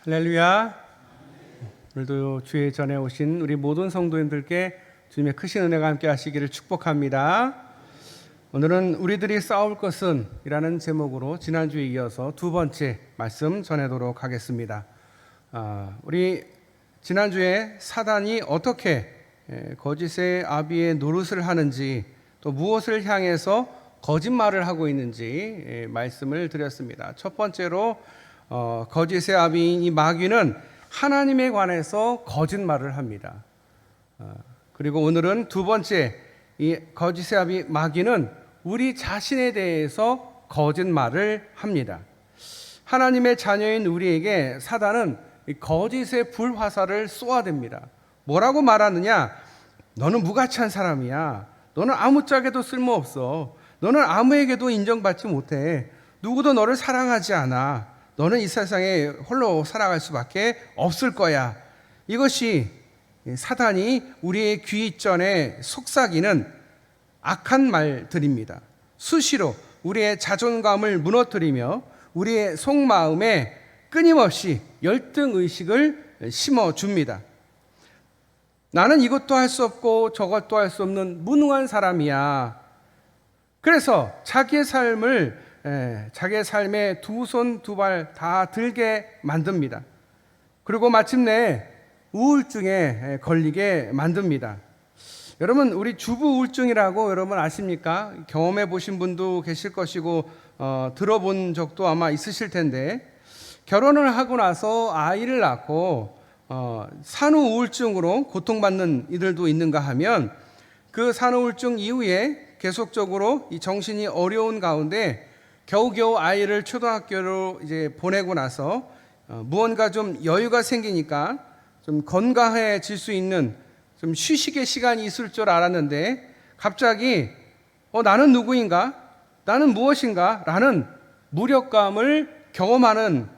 할렐루야. 오늘도 주의 전에 오신 우리 모든 성도님들께 주님의 크신 은혜가 함께 하시기를 축복합니다. 오늘은 우리들이 싸울 것은 이라는 제목으로 지난주에 이어서 두 번째 말씀 전해도록 하겠습니다. 우리 지난주에 사단이 어떻게 거짓의 아비의 노릇을 하는지, 또 무엇을 향해서 거짓말을 하고 있는지 말씀을 드렸습니다. 첫 번째로 거짓의 아비인 이 마귀는 하나님에 관해서 거짓말을 합니다. 그리고 오늘은 두 번째, 이 거짓의 아비 마귀는 우리 자신에 대해서 거짓말을 합니다. 하나님의 자녀인 우리에게 사단은 거짓의 불화살을 쏘아댑니다. 뭐라고 말하느냐? 너는 무가치한 사람이야. 너는 아무짝에도 쓸모없어. 너는 아무에게도 인정받지 못해. 누구도 너를 사랑하지 않아. 너는 이 세상에 홀로 살아갈 수밖에 없을 거야. 이것이 사단이 우리의 귀전에 속삭이는 악한 말들입니다. 수시로 우리의 자존감을 무너뜨리며 우리의 속마음에 끊임없이 열등의식을 심어줍니다. 나는 이것도 할 수 없고 저것도 할 수 없는 무능한 사람이야. 그래서 자기의 삶에 두 손 두 발 다 들게 만듭니다. 그리고 마침내 우울증에 걸리게 만듭니다. 여러분, 우리 주부 우울증이라고 여러분 아십니까? 경험해 보신 분도 계실 것이고 들어본 적도 아마 있으실 텐데, 결혼을 하고 나서 아이를 낳고 산후 우울증으로 고통받는 이들도 있는가 하면, 그 산후 우울증 이후에 계속적으로 이 정신이 어려운 가운데 겨우겨우 아이를 초등학교로 이제 보내고 나서 무언가 좀 여유가 생기니까 좀 건강해질 수 있는 좀 휴식의 시간이 있을 줄 알았는데, 갑자기 나는 누구인가? 나는 무엇인가? 라는 무력감을 경험하는,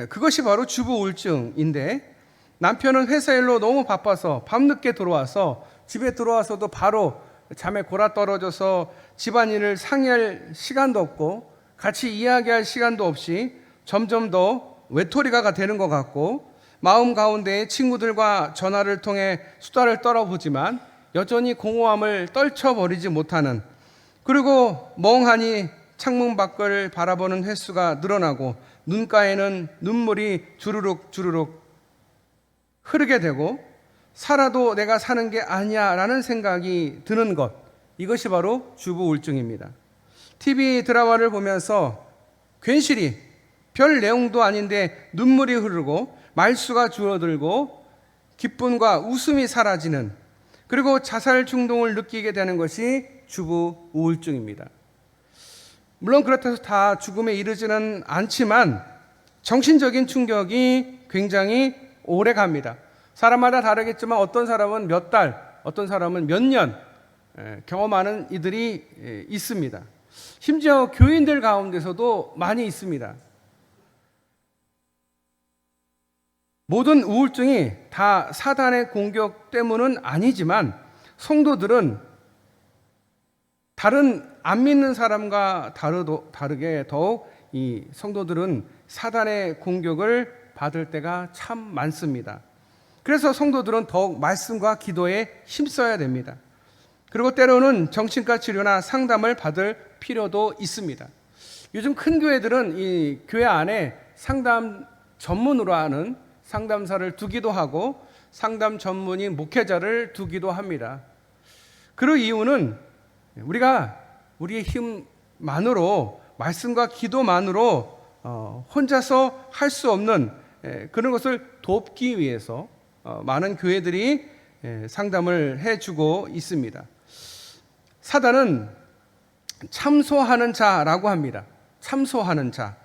그것이 바로 주부 우울증인데, 남편은 회사 일로 너무 바빠서 밤늦게 들어와서 집에 들어와서도 바로 잠에 골아떨어져서 집안일을 상의할 시간도 없고 같이 이야기할 시간도 없이 점점 더 외톨이가 되는 것 같고, 마음 가운데 친구들과 전화를 통해 수다를 떨어보지만 여전히 공허함을 떨쳐버리지 못하는, 그리고 멍하니 창문 밖을 바라보는 횟수가 늘어나고 눈가에는 눈물이 주르륵 주르륵 흐르게 되고, 살아도 내가 사는 게 아니야 라는 생각이 드는 것, 이것이 바로 주부 우울증입니다. TV 드라마를 보면서 괜시리 별 내용도 아닌데 눈물이 흐르고 말수가 줄어들고 기쁨과 웃음이 사라지는, 그리고 자살 충동을 느끼게 되는 것이 주부 우울증입니다. 물론 그렇다고 다 죽음에 이르지는 않지만 정신적인 충격이 굉장히 오래 갑니다. 사람마다 다르겠지만 어떤 사람은 몇 달, 어떤 사람은 몇 년 경험하는 이들이 있습니다. 심지어 교인들 가운데서도 많이 있습니다. 모든 우울증이 다 사단의 공격 때문은 아니지만, 성도들은 다른 안 믿는 사람과 다르게 더욱 이 성도들은 사단의 공격을 받을 때가 참 많습니다. 그래서 성도들은 더욱 말씀과 기도에 힘써야 됩니다. 그리고 때로는 정신과 치료나 상담을 받을 필요도 있습니다. 요즘 큰 교회들은 이 교회 안에 상담 전문으로 하는 상담사를 두기도 하고 상담 전문인 목회자를 두기도 합니다. 그 이유는 우리가 우리의 힘만으로, 말씀과 기도만으로 혼자서 할 수 없는 그런 것을 돕기 위해서 많은 교회들이 상담을 해주고 있습니다. 사단은 참소하는 자라고 합니다. 참소하는 자.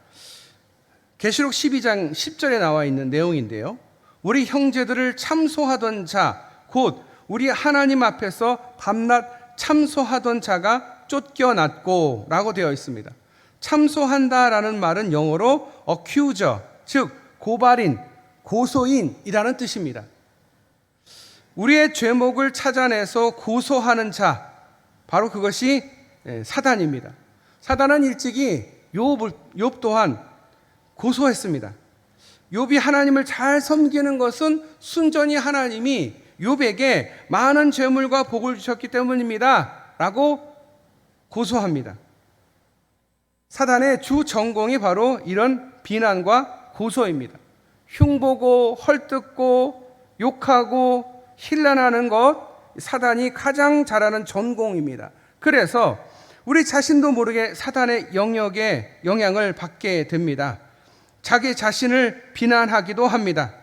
계시록 12장 10절에 나와 있는 내용인데요, 우리 형제들을 참소하던 자, 곧 우리 하나님 앞에서 밤낮 참소하던 자가 쫓겨났고 라고 되어 있습니다. 참소한다라는 말은 영어로 accuser, 즉 고발인, 고소인이라는 뜻입니다. 우리의 죄목을 찾아내서 고소하는 자, 바로 그것이 사단입니다. 사단은 일찍이 욥 또한 고소했습니다. 욥이 하나님을 잘 섬기는 것은 순전히 하나님이 욥에게 많은 재물과 복을 주셨기 때문입니다 라고 고소합니다. 사단의 주 전공이 바로 이런 비난과 고소입니다. 흉보고 헐뜯고 욕하고 힐난하는 것, 사단이 가장 잘하는 전공입니다. 그래서 우리 자신도 모르게 사단의 영역에 영향을 받게 됩니다. 자기 자신을 비난하기도 합니다.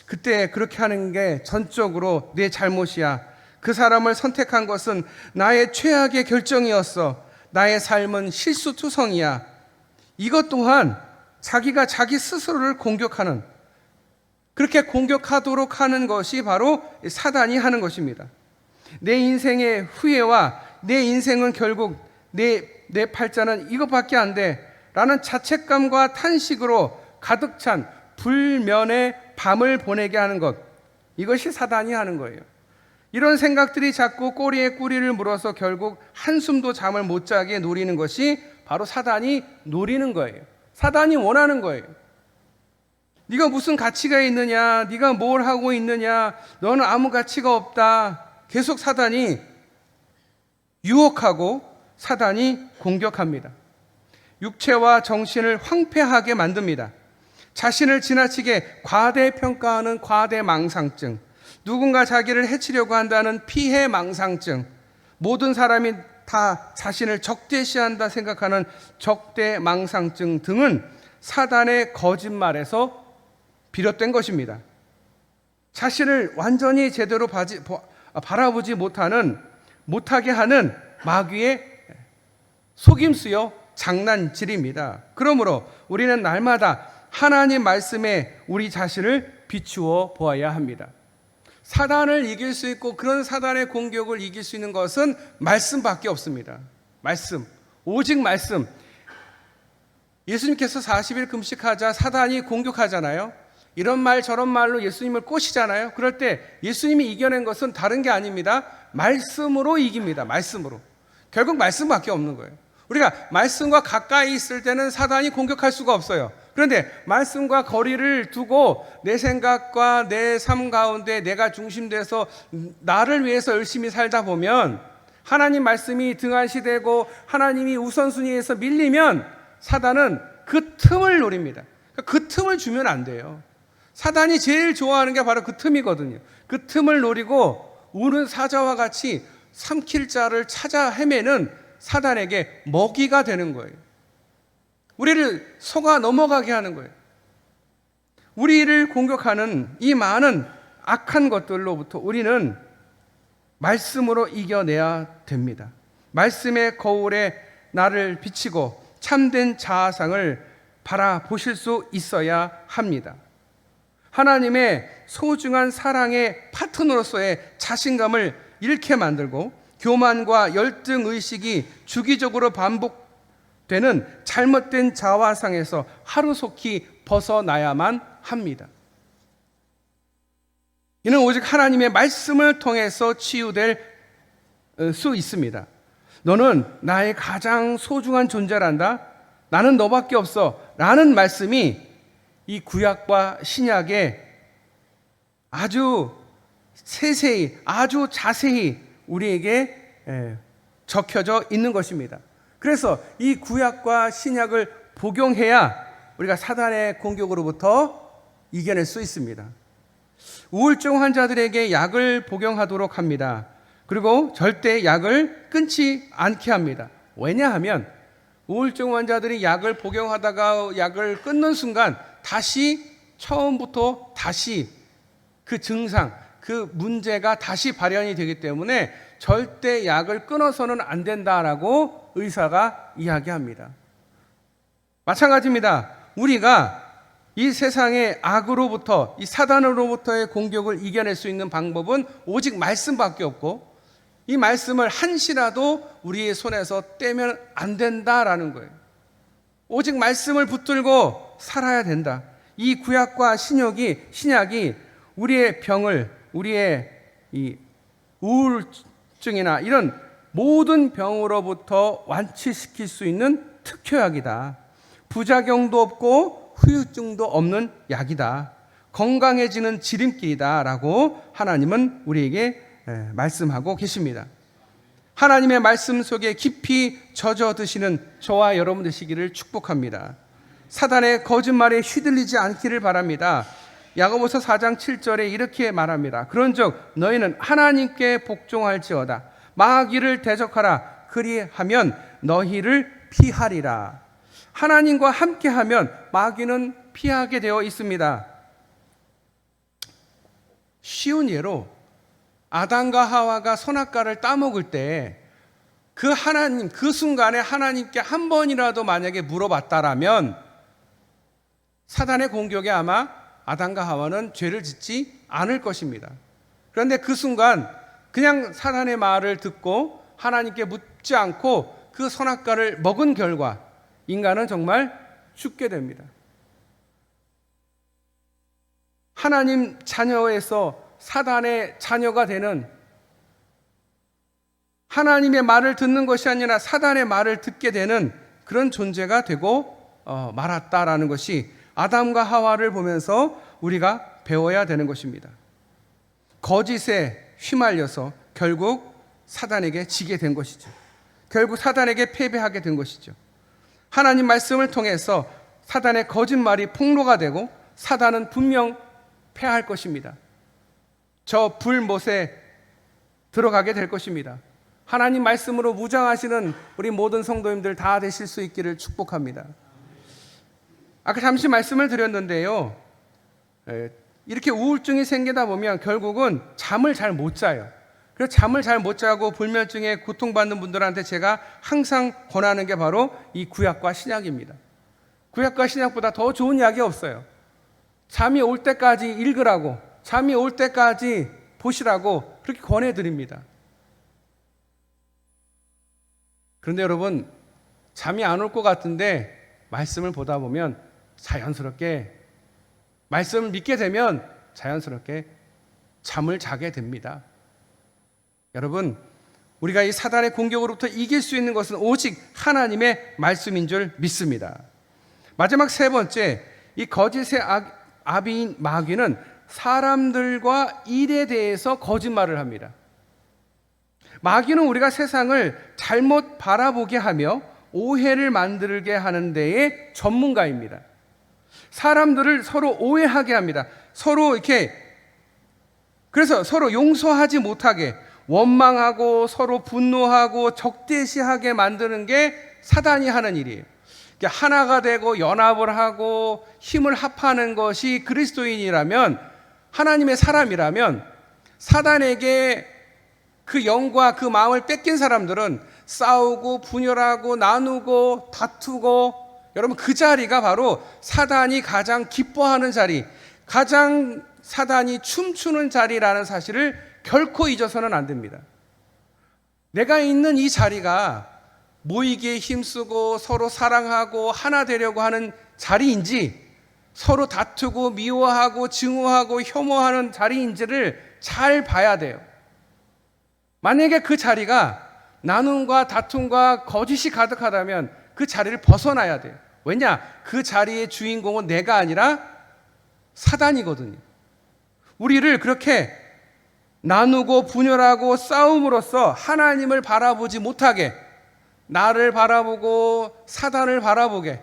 그때 그렇게 하는 게 전적으로 내 잘못이야. 그 사람을 선택한 것은 나의 최악의 결정이었어. 나의 삶은 실수투성이야. 이것 또한 자기가 자기 스스로를 공격하는, 그렇게 공격하도록 하는 것이 바로 사단이 하는 것입니다. 내 인생의 후회와 내 인생은 결국 내 팔자는 이것밖에 안 돼 라는 자책감과 탄식으로 가득 찬 불면의 밤을 보내게 하는 것, 이것이 사단이 하는 거예요. 이런 생각들이 자꾸 꼬리에 꼬리를 물어서 결국 한숨도 잠을 못 자게 노리는 것이 바로 사단이 노리는 거예요. 사단이 원하는 거예요. 네가 무슨 가치가 있느냐, 네가 뭘 하고 있느냐, 너는 아무 가치가 없다. 계속 사단이 유혹하고 사단이 공격합니다. 육체와 정신을 황폐하게 만듭니다. 자신을 지나치게 과대평가하는 과대망상증, 누군가 자기를 해치려고 한다는 피해망상증, 모든 사람이 다 자신을 적대시한다 생각하는 적대망상증 등은 사단의 거짓말에서 비롯된 것입니다. 자신을 완전히 제대로 바라보지 못하게 하는 마귀의 속임수요 장난질입니다. 그러므로 우리는 날마다 하나님 말씀에 우리 자신을 비추어 보아야 합니다. 사단을 이길 수 있고 그런 사단의 공격을 이길 수 있는 것은 말씀밖에 없습니다. 말씀, 오직 말씀. 예수님께서 40일 금식하자 사단이 공격하잖아요. 이런 말 저런 말로 예수님을 꼬시잖아요. 그럴 때 예수님이 이겨낸 것은 다른 게 아닙니다. 말씀으로 이깁니다. 말씀으로. 결국 말씀밖에 없는 거예요. 우리가 말씀과 가까이 있을 때는 사단이 공격할 수가 없어요. 그런데 말씀과 거리를 두고 내 생각과 내 삶 가운데 내가 중심돼서 나를 위해서 열심히 살다 보면, 하나님 말씀이 등한시되고 하나님이 우선순위에서 밀리면 사단은 그 틈을 노립니다. 그 틈을 주면 안 돼요. 사단이 제일 좋아하는 게 바로 그 틈이거든요. 그 틈을 노리고 우는 사자와 같이 삼킬 자를 찾아 헤매는 사단에게 먹이가 되는 거예요. 우리를 속아 넘어가게 하는 거예요. 우리를 공격하는 이 많은 악한 것들로부터 우리는 말씀으로 이겨내야 됩니다. 말씀의 거울에 나를 비치고 참된 자아상을 바라보실 수 있어야 합니다. 하나님의 소중한 사랑의 파트너로서의 자신감을 잃게 만들고 교만과 열등의식이 주기적으로 반복되는 잘못된 자화상에서 하루속히 벗어나야만 합니다. 이는 오직 하나님의 말씀을 통해서 치유될 수 있습니다. 너는 나의 가장 소중한 존재란다. 나는 너밖에 없어. 라는 말씀이 이 구약과 신약에 아주 세세히, 아주 자세히 우리에게 적혀져 있는 것입니다. 그래서 이 구약과 신약을 복용해야 우리가 사단의 공격으로부터 이겨낼 수 있습니다. 우울증 환자들에게 약을 복용하도록 합니다. 그리고 절대 약을 끊지 않게 합니다. 왜냐하면 우울증 환자들이 약을 복용하다가 약을 끊는 순간 다시 처음부터 다시 그 증상, 그 문제가 다시 발현이 되기 때문에 절대 약을 끊어서는 안 된다라고 의사가 이야기합니다. 마찬가지입니다. 우리가 이 세상의 악으로부터, 이 사단으로부터의 공격을 이겨낼 수 있는 방법은 오직 말씀밖에 없고, 이 말씀을 한시라도 우리의 손에서 떼면 안 된다라는 거예요. 오직 말씀을 붙들고 살아야 된다. 이 구약과 신약이 우리의 병을, 우리의 이 우울증이나 이런 모든 병으로부터 완치시킬 수 있는 특효약이다. 부작용도 없고 후유증도 없는 약이다. 건강해지는 지름길이다라고 하나님은 우리에게 말씀하고 계십니다. 하나님의 말씀 속에 깊이 젖어 드시는 저와 여러분 되시기를 축복합니다. 사단의 거짓말에 휘둘리지 않기를 바랍니다. 야고보서 4장 7절에 이렇게 말합니다. 그런즉 너희는 하나님께 복종할지어다. 마귀를 대적하라. 그리하면 너희를 피하리라. 하나님과 함께하면 마귀는 피하게 되어 있습니다. 쉬운 예로 아담과 하와가 선악과를 따먹을 때 그 순간에 하나님께 한 번이라도 만약에 물어봤다라면 사단의 공격에 아마 아담과 하와는 죄를 짓지 않을 것입니다. 그런데 그 순간 그냥 사단의 말을 듣고 하나님께 묻지 않고 그 선악과를 먹은 결과 인간은 정말 죽게 됩니다. 하나님 자녀에서 사단의 자녀가 되는, 하나님의 말을 듣는 것이 아니라 사단의 말을 듣게 되는 그런 존재가 되고 말았다라는 것이 아담과 하와를 보면서 우리가 배워야 되는 것입니다. 거짓에 휘말려서 결국 사단에게 지게 된 것이죠. 결국 사단에게 패배하게 된 것이죠. 하나님 말씀을 통해서 사단의 거짓말이 폭로가 되고 사단은 분명 패할 것입니다. 저 불못에 들어가게 될 것입니다. 하나님 말씀으로 무장하시는 우리 모든 성도님들 다 되실 수 있기를 축복합니다. 아까 잠시 말씀을 드렸는데요, 이렇게 우울증이 생기다 보면 결국은 잠을 잘 못 자요. 그래서 잠을 잘 못 자고 불면증에 고통받는 분들한테 제가 항상 권하는 게 바로 이 구약과 신약입니다. 구약과 신약보다 더 좋은 약이 없어요. 잠이 올 때까지 읽으라고, 잠이 올 때까지 보시라고 그렇게 권해드립니다. 그런데 여러분, 잠이 안 올 것 같은데 말씀을 보다 보면 자연스럽게, 말씀을 믿게 되면 자연스럽게 잠을 자게 됩니다. 여러분, 우리가 이 사단의 공격으로부터 이길 수 있는 것은 오직 하나님의 말씀인 줄 믿습니다. 마지막 세 번째, 이 거짓의 아비인 마귀는 사람들과 일에 대해서 거짓말을 합니다. 마귀는 우리가 세상을 잘못 바라보게 하며 오해를 만들게 하는 데에 전문가입니다. 사람들을 서로 오해하게 합니다. 서로 이렇게, 그래서 서로 용서하지 못하게, 원망하고 서로 분노하고 적대시하게 만드는 게 사단이 하는 일이에요. 하나가 되고 연합을 하고 힘을 합하는 것이 그리스도인이라면, 하나님의 사람이라면, 사단에게 그 영과 그 마음을 뺏긴 사람들은 싸우고 분열하고 나누고 다투고, 여러분 그 자리가 바로 사단이 가장 기뻐하는 자리, 가장 사단이 춤추는 자리라는 사실을 결코 잊어서는 안 됩니다. 내가 있는 이 자리가 모이기에 힘쓰고 서로 사랑하고 하나 되려고 하는 자리인지, 서로 다투고 미워하고 증오하고 혐오하는 자리인지를 잘 봐야 돼요. 만약에 그 자리가 나눔과 다툼과 거짓이 가득하다면 그 자리를 벗어나야 돼요. 왜냐? 그 자리의 주인공은 내가 아니라 사단이거든요. 우리를 그렇게 나누고 분열하고 싸움으로써 하나님을 바라보지 못하게, 나를 바라보고 사단을 바라보게,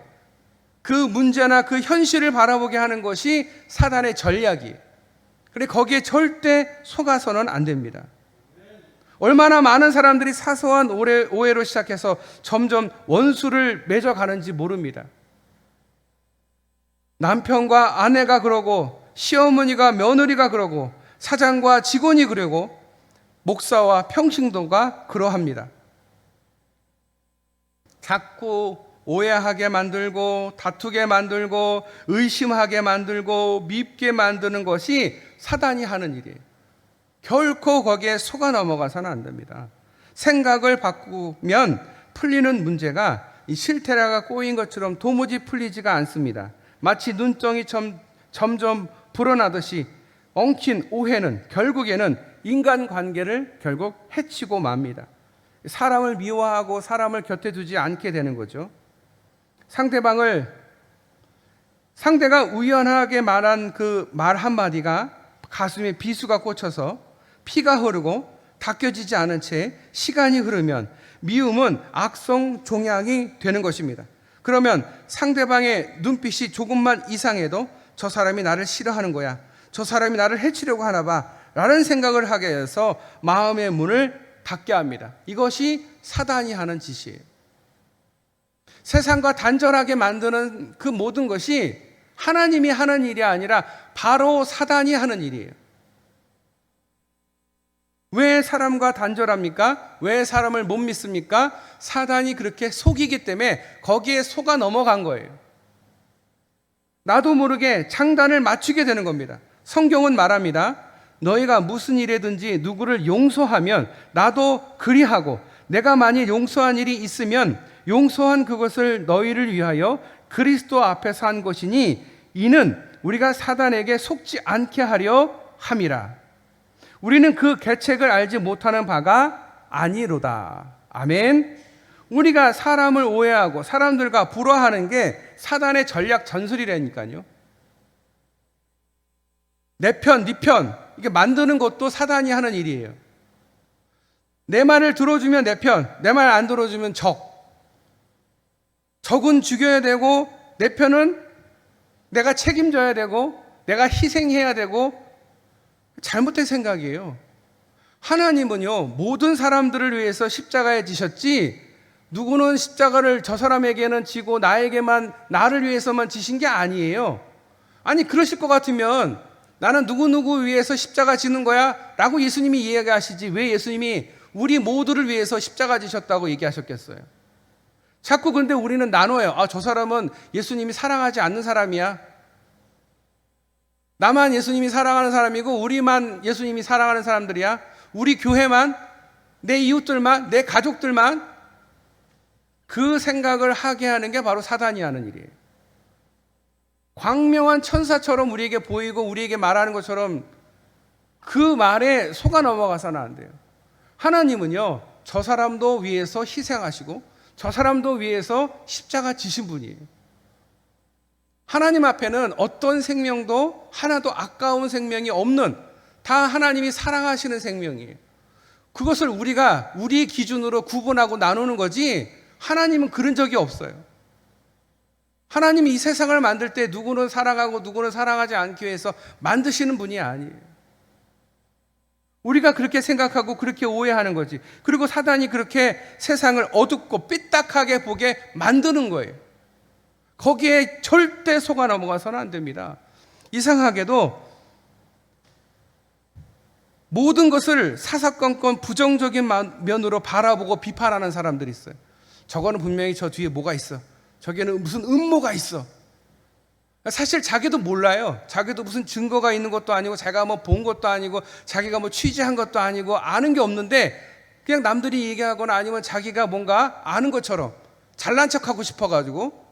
그 문제나 그 현실을 바라보게 하는 것이 사단의 전략이에요. 그런데 거기에 절대 속아서는 안 됩니다. 얼마나 많은 사람들이 사소한 오해로 시작해서 점점 원수를 맺어가는지 모릅니다. 남편과 아내가 그러고, 시어머니가 며느리가 그러고, 사장과 직원이 그러고, 목사와 평신도가 그러합니다. 자꾸 오해하게 만들고 다투게 만들고 의심하게 만들고 밉게 만드는 것이 사단이 하는 일이에요. 결코 거기에 속아 넘어가서는 안 됩니다. 생각을 바꾸면 풀리는 문제가 이 실테라가 꼬인 것처럼 도무지 풀리지가 않습니다. 마치 눈덩이 점점 불어나듯이 엉킨 오해는 결국에는 인간관계를 결국 해치고 맙니다. 사람을 미워하고 사람을 곁에 두지 않게 되는 거죠. 상대방을 상대가 우연하게 말한 그 말 한마디가 가슴에 비수가 꽂혀서 피가 흐르고 닦여지지 않은 채 시간이 흐르면 미움은 악성 종양이 되는 것입니다. 그러면 상대방의 눈빛이 조금만 이상해도 저 사람이 나를 싫어하는 거야, 저 사람이 나를 해치려고 하나 봐 라는 생각을 하게 해서 마음의 문을 닫게 합니다. 이것이 사단이 하는 짓이에요. 세상과 단절하게 만드는 그 모든 것이 하나님이 하는 일이 아니라 바로 사단이 하는 일이에요. 왜 사람과 단절합니까? 왜 사람을 못 믿습니까? 사단이 그렇게 속이기 때문에 거기에 속아 넘어간 거예요. 나도 모르게 장단을 맞추게 되는 겁니다. 성경은 말합니다. 너희가 무슨 일이든지 누구를 용서하면 나도 그리하고, 내가 만일 용서한 일이 있으면 용서한 그것을 너희를 위하여 그리스도 앞에서 한 것이니 이는 우리가 사단에게 속지 않게 하려 함이라. 우리는 그 계책을 알지 못하는 바가 아니로다. 아멘. 우리가 사람을 오해하고 사람들과 불화하는 게 사단의 전략 전술이라니까요. 내 편, 네 편, 이게 만드는 것도 사단이 하는 일이에요. 내 말을 들어주면 내 편, 내 말 안 들어주면 적은 죽여야 되고, 내 편은 내가 책임져야 되고, 내가 희생해야 되고, 잘못된 생각이에요. 하나님은요, 모든 사람들을 위해서 십자가에 지셨지, 누구는 십자가를 저 사람에게는 지고 나를 위해서만 지신 게 아니에요. 아니, 그러실 것 같으면 나는 누구 위해서 십자가 지는 거야? 라고 예수님이 이야기하시지, 왜 예수님이 우리 모두를 위해서 십자가 지셨다고 얘기하셨겠어요? 자꾸 근데 우리는 나눠요. 저 사람은 예수님이 사랑하지 않는 사람이야. 나만 예수님이 사랑하는 사람이고 우리만 예수님이 사랑하는 사람들이야. 우리 교회만, 내 이웃들만, 내 가족들만. 그 생각을 하게 하는 게 바로 사단이 하는 일이에요. 광명한 천사처럼 우리에게 보이고 우리에게 말하는 것처럼 그 말에 속아 넘어가서는 안 돼요. 하나님은요, 저 사람도 위해서 희생하시고 저 사람도 위해서 십자가 지신 분이에요. 하나님 앞에는 어떤 생명도 하나도 아까운 생명이 없는, 다 하나님이 사랑하시는 생명이에요. 그것을 우리가 우리 기준으로 구분하고 나누는 거지, 하나님은 그런 적이 없어요. 하나님이 이 세상을 만들 때 누구는 사랑하고 누구는 사랑하지 않기 위해서 만드시는 분이 아니에요. 우리가 그렇게 생각하고 그렇게 오해하는 거지. 그리고 사단이 그렇게 세상을 어둡고 삐딱하게 보게 만드는 거예요. 거기에 절대 속아 넘어가서는 안 됩니다. 이상하게도 모든 것을 사사건건 부정적인 면으로 바라보고 비판하는 사람들이 있어요. 저거는 분명히 저 뒤에 뭐가 있어. 저기에는 무슨 음모가 있어. 사실 자기도 몰라요. 자기도 무슨 증거가 있는 것도 아니고, 자기가 뭐 본 것도 아니고, 자기가 뭐 취재한 것도 아니고, 아는 게 없는데 그냥 남들이 얘기하거나 아니면 자기가 뭔가 아는 것처럼 잘난 척하고 싶어가지고,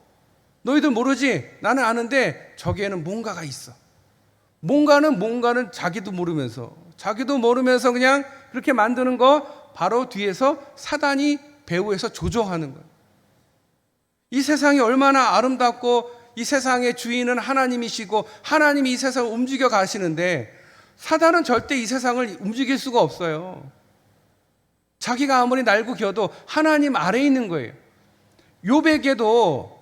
너희들 모르지? 나는 아는데 저기에는 뭔가가 있어. 뭔가는 자기도 모르면서 그냥 그렇게 만드는 거, 바로 뒤에서 사단이 배후에서 조종하는 거예요. 이 세상이 얼마나 아름답고 이 세상의 주인은 하나님이시고 하나님이 이 세상을 움직여 가시는데, 사단은 절대 이 세상을 움직일 수가 없어요. 자기가 아무리 날고 겨도 하나님 아래에 있는 거예요. 욥에게도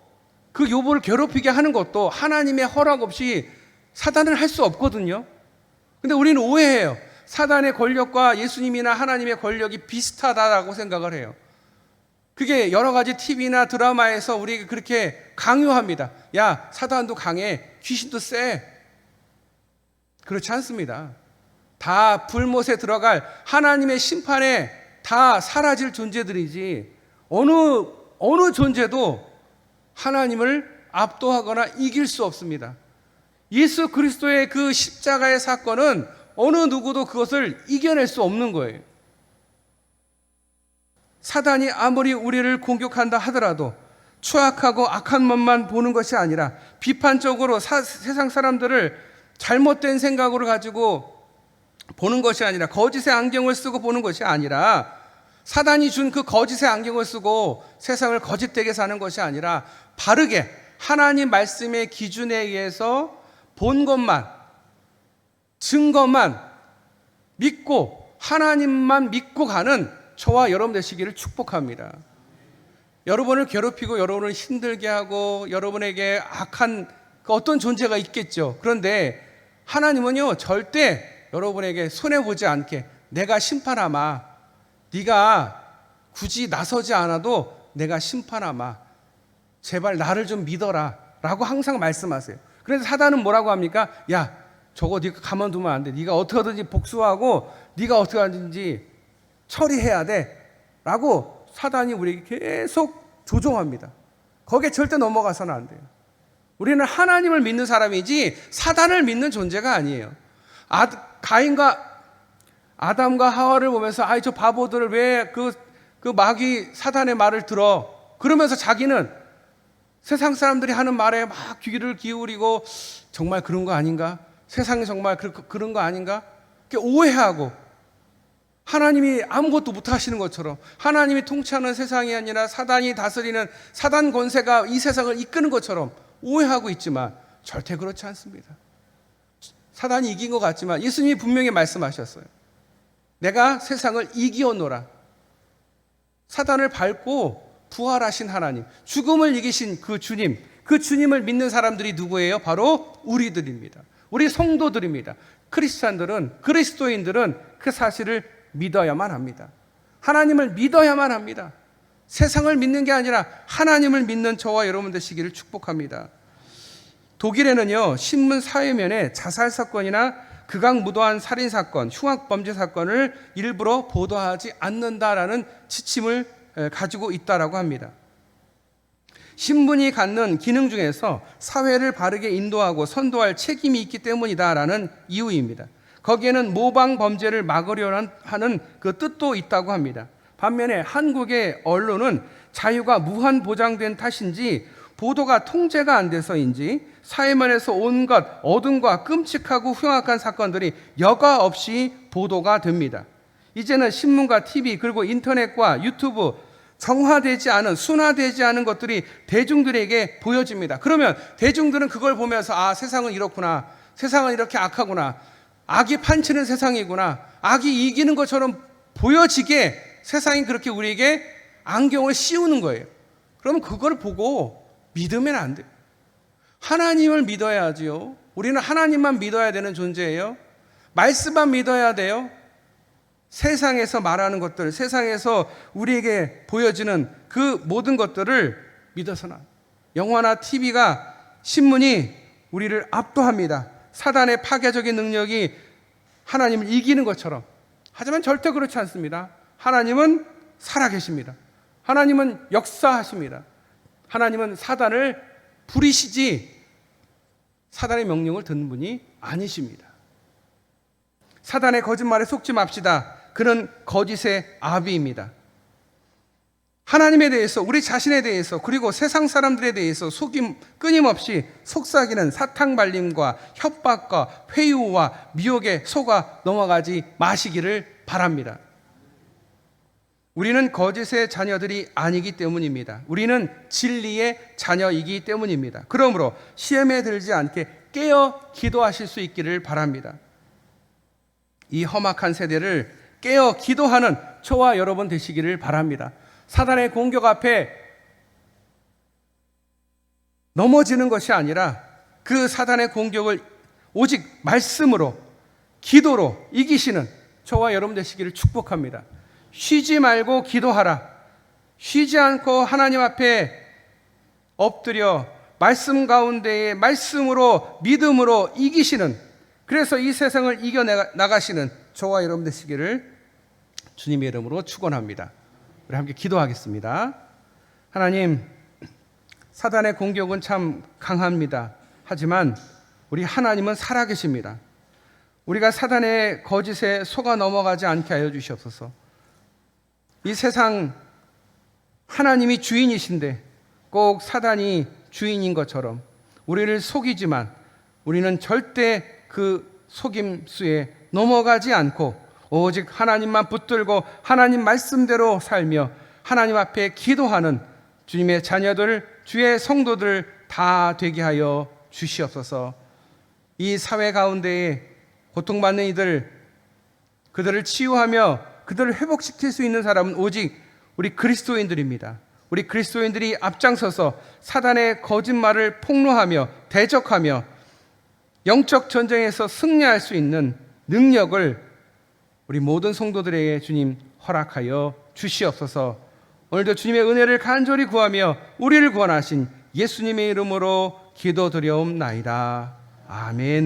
그 욥을 괴롭히게 하는 것도 하나님의 허락 없이 사단은 할 수 없거든요. 근데 우리는 오해해요. 사단의 권력과 예수님이나 하나님의 권력이 비슷하다라고 생각을 해요. 그게 여러 가지 TV나 드라마에서 우리에게 그렇게 강요합니다. 야, 사단도 강해, 귀신도 세. 그렇지 않습니다. 다 불못에 들어갈 하나님의 심판에 다 사라질 존재들이지, 어느 존재도 하나님을 압도하거나 이길 수 없습니다. 예수 그리스도의 그 십자가의 사건은 어느 누구도 그것을 이겨낼 수 없는 거예요. 사단이 아무리 우리를 공격한다 하더라도 추악하고 악한 것만 보는 것이 아니라 비판적으로 세상 사람들을 잘못된 생각으로 가지고 보는 것이 아니라, 거짓의 안경을 쓰고 보는 것이 아니라, 사단이 준 그 거짓의 안경을 쓰고 세상을 거짓되게 사는 것이 아니라 바르게 하나님 말씀의 기준에 의해서 본 것만, 증거만 믿고 하나님만 믿고 가는 저와 여러분 되시기를 축복합니다. 여러분을 괴롭히고 여러분을 힘들게 하고 여러분에게 악한 그 어떤 존재가 있겠죠. 그런데 하나님은요, 절대 여러분에게 손해보지 않게 내가 심판하마, 네가 굳이 나서지 않아도 내가 심판하마, 제발 나를 좀 믿어라 라고 항상 말씀하세요. 그래서 사단은 뭐라고 합니까? 야, 저거 네가 가만두면 안 돼. 네가 어떻게 하든지 복수하고 네가 어떻게 하든지 처리해야 돼 라고 사단이 우리에게 계속 조종합니다. 거기에 절대 넘어가서는 안 돼요. 우리는 하나님을 믿는 사람이지 사단을 믿는 존재가 아니에요. 가인과 아담과 하와를 보면서 아이 저 바보들을 왜 그 마귀 사단의 말을 들어, 그러면서 자기는 세상 사람들이 하는 말에 막 귀를 기울이고 정말 그런 거 아닌가? 세상이 정말 그런 거 아닌가? 이렇게 오해하고 하나님이 아무것도 못 하시는 것처럼, 하나님이 통치하는 세상이 아니라 사단이 다스리는 사단 권세가 이 세상을 이끄는 것처럼 오해하고 있지만 절대 그렇지 않습니다. 사단이 이긴 것 같지만 예수님이 분명히 말씀하셨어요. 내가 세상을 이기었노라. 사단을 밟고 부활하신 하나님, 죽음을 이기신 그 주님, 그 주님을 믿는 사람들이 누구예요? 바로 우리들입니다. 우리 성도들입니다. 크리스찬들은, 그리스도인들은 그 사실을 믿어야만 합니다. 하나님을 믿어야만 합니다. 세상을 믿는 게 아니라 하나님을 믿는 저와 여러분 되시기를 축복합니다. 독일에는요, 신문 사회면에 자살 사건이나 극악무도한 살인 사건, 흉악 범죄 사건을 일부러 보도하지 않는다라는 지침을 가지고 있다라고 합니다. 신문이 갖는 기능 중에서 사회를 바르게 인도하고 선도할 책임이 있기 때문이다라는 이유입니다. 거기에는 모방 범죄를 막으려 하는 그 뜻도 있다고 합니다. 반면에 한국의 언론은 자유가 무한 보장된 탓인지 보도가 통제가 안 돼서인지 사회면에서 온갖 어둠과 끔찍하고 흉악한 사건들이 여과 없이 보도가 됩니다. 이제는 신문과 TV 그리고 인터넷과 유튜브, 정화되지 않은, 순화되지 않은 것들이 대중들에게 보여집니다. 그러면 대중들은 그걸 보면서 아, 세상은 이렇구나, 세상은 이렇게 악하구나, 악이 판치는 세상이구나, 악이 이기는 것처럼 보여지게 세상이 그렇게 우리에게 안경을 씌우는 거예요. 그럼 그걸 보고 믿으면 안 돼요. 하나님을 믿어야지요. 우리는 하나님만 믿어야 되는 존재예요. 말씀만 믿어야 돼요. 세상에서 말하는 것들, 세상에서 우리에게 보여지는 그 모든 것들을 믿어서는, 영화나 TV가, 신문이 우리를 압도합니다. 사단의 파괴적인 능력이 하나님을 이기는 것처럼. 하지만 절대 그렇지 않습니다. 하나님은 살아계십니다. 하나님은 역사하십니다. 하나님은 사단을 부리시지 사단의 명령을 듣는 분이 아니십니다. 사단의 거짓말에 속지 맙시다. 그는 거짓의 아비입니다. 하나님에 대해서, 우리 자신에 대해서, 그리고 세상 사람들에 대해서 끊임없이 속삭이는 사탕발림과 협박과 회유와 미혹에 속아 넘어가지 마시기를 바랍니다. 우리는 거짓의 자녀들이 아니기 때문입니다. 우리는 진리의 자녀이기 때문입니다. 그러므로 시험에 들지 않게 깨어 기도하실 수 있기를 바랍니다. 이 험악한 세대를 깨어 기도하는 저와 여러분 되시기를 바랍니다. 사단의 공격 앞에 넘어지는 것이 아니라 그 사단의 공격을 오직 말씀으로, 기도로 이기시는 저와 여러분 되시기를 축복합니다. 쉬지 말고 기도하라. 쉬지 않고 하나님 앞에 엎드려 말씀 가운데에 말씀으로, 믿음으로 이기시는, 그래서 이 세상을 이겨나가시는 저와 여러분 되시기를 주님의 이름으로 축원합니다. 우리 함께 기도하겠습니다. 하나님, 사단의 공격은 참 강합니다. 하지만 우리 하나님은 살아계십니다. 우리가 사단의 거짓에 속아 넘어가지 않게 하여 주시옵소서. 이 세상 하나님이 주인이신데 꼭 사단이 주인인 것처럼 우리를 속이지만 우리는 절대 그 속임수에 넘어가지 않고 오직 하나님만 붙들고 하나님 말씀대로 살며 하나님 앞에 기도하는 주님의 자녀들, 주의 성도들 다 다 되게 하여 주시옵소서. 이 사회 가운데에 고통받는 이들, 그들을 치유하며 그들을 회복시킬 수 있는 사람은 오직 우리 그리스도인들입니다. 우리 그리스도인들이 앞장서서 사단의 거짓말을 폭로하며 대적하며 영적 전쟁에서 승리할 수 있는 능력을 우리 모든 성도들에게 주님 허락하여 주시옵소서. 오늘도 주님의 은혜를 간절히 구하며 우리를 구원하신 예수님의 이름으로 기도드려옵나이다. 아멘.